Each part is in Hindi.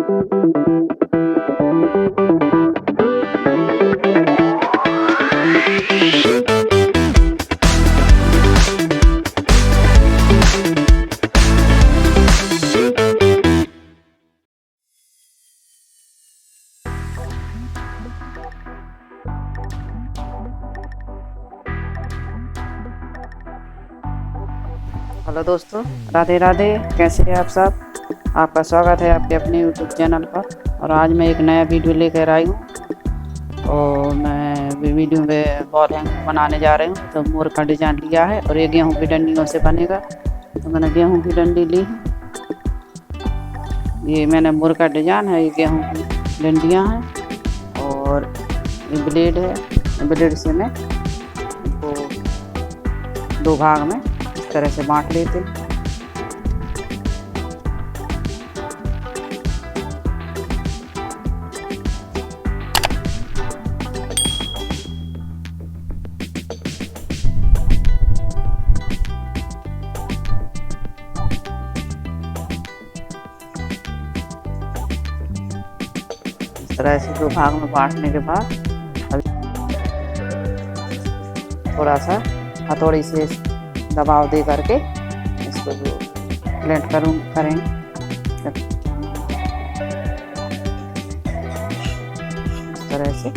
हेलो दोस्तों, राधे राधे। कैसे हैं आप सब? आपका स्वागत है आपके अपने यूट्यूब चैनल पर। और आज मैं एक नया वीडियो लेकर आई हूँ। और मैं वीडियो में बॉल हैंग बनाने जा रही हूँ। तो मोर का डिजाइन लिया है और ये गेहूँ की डंडियों से बनेगा। तो मैंने गेहूँ की डंडी ली है। ये मैंने मोर का डिजाइन है, ये गेहूँ की डंडियाँ हैं और ये ब्लेड है। ब्लेड से मैं इनको दो भाग में इस तरह से बांट लेते हैं। इस तरह से दो भाग में बांटने के बाद थोड़ा सा हथौड़ी से दबाव दे करके इसको जो ब्लेंड करेंगे। इस तरह से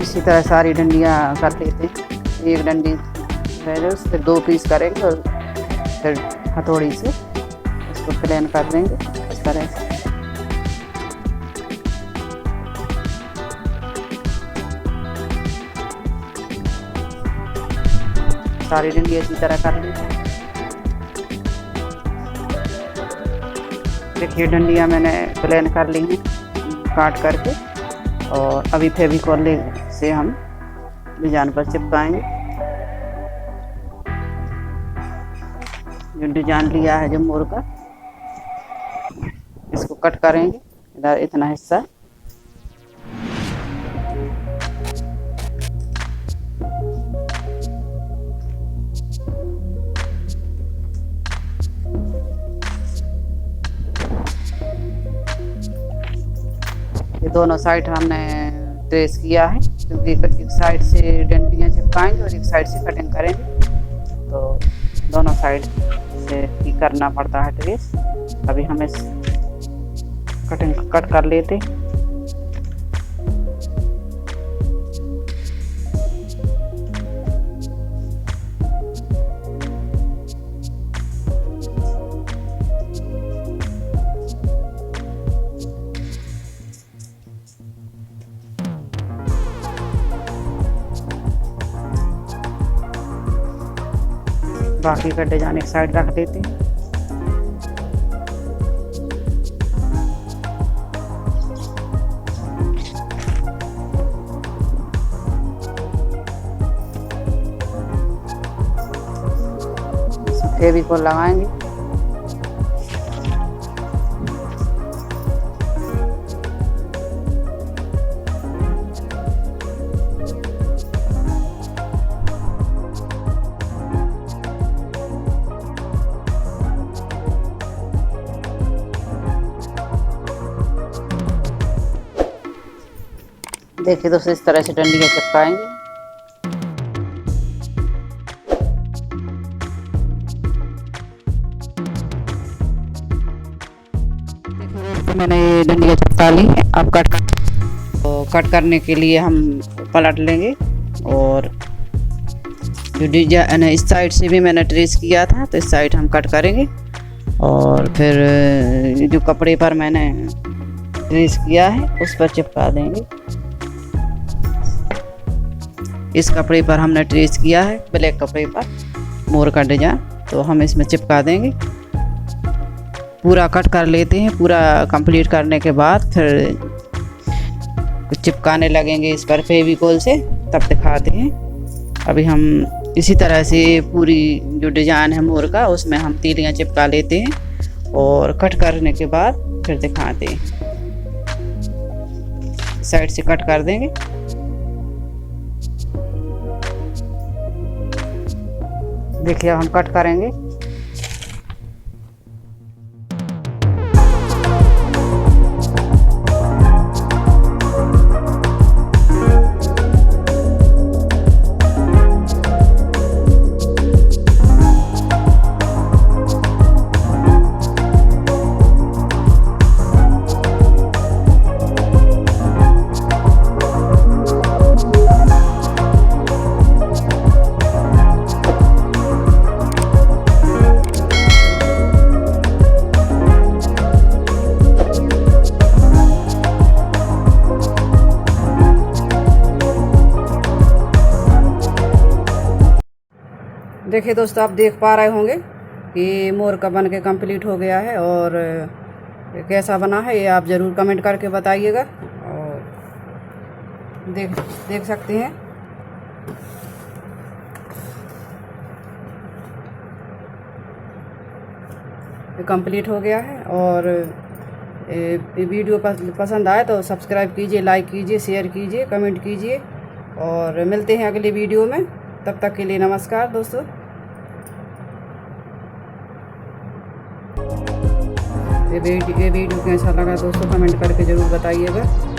इसी तरह सारी डंडियाँ कर लेते हैं। एक डंडी फिर दो पीस करेंगे और फिर हथौड़ी से इसको प्लेन कर देंगे इस तरह से। सारी डंडी इसी तरह कर लेंगे। देखिए डंडियाँ मैंने प्लेन कर ली हैं काट करके। और अभी फेविकॉल से हम डिजाइन पर चिपकाएंगे। जो डिजाइन लिया है जो मोर का, इसको कट करेंगे। इधर इतना हिस्सा ये दोनों साइड हमने ट्रेस किया है, क्योंकि एक साइड से डंडियाँ चिपकाएंगे और एक साइड से कटिंग करेंगे। तो दोनों साइड से ही करना पड़ता है ट्रेस। अभी हम इस कटिंग कट कर लेते हैं। बाकी का डिजाइन एक साइड रख देते हैं। फेविकोल लगाएंगे। देखिए दोस्तों, इस तरह से डंडियाँ चिपकाएंगे। देखिए मैंने ये डंडियाँ चिपका ली है। अब कट करने के लिए हम पलट लेंगे। और जो डिजाइन इस साइड से भी मैंने ट्रेस किया था, तो इस साइड हम कट करेंगे। और फिर जो कपड़े पर मैंने ट्रेस किया है उस पर चिपका देंगे। इस कपड़े पर हमने ट्रेस किया है, ब्लैक कपड़े पर मोर का डिजाइन, तो हम इसमें चिपका देंगे। पूरा कट कर लेते हैं। पूरा कंप्लीट करने के बाद फिर चिपकाने लगेंगे इस पर फेविकोल से, तब दिखाते हैं। अभी हम इसी तरह से पूरी जो डिजाइन है मोर का, उसमें हम तीलियां चिपका लेते हैं और कट करने के बाद फिर दिखाते हैं। साइड से कट कर देंगे। देखिए अब हम कट करेंगे। देखिए दोस्तों, आप देख पा रहे होंगे कि मोर का बन के कंप्लीट हो गया है, और कैसा बना है ये आप ज़रूर कमेंट करके बताइएगा। और देख सकते हैं ये कंप्लीट हो गया है। और वीडियो पसंद आए तो सब्सक्राइब कीजिए, लाइक कीजिए, शेयर कीजिए, कमेंट कीजिए, और मिलते हैं अगले वीडियो में। तब तक के लिए नमस्कार दोस्तों। ये वीडियो कैसा लगा दोस्तों कमेंट करके ज़रूर बताइएगा।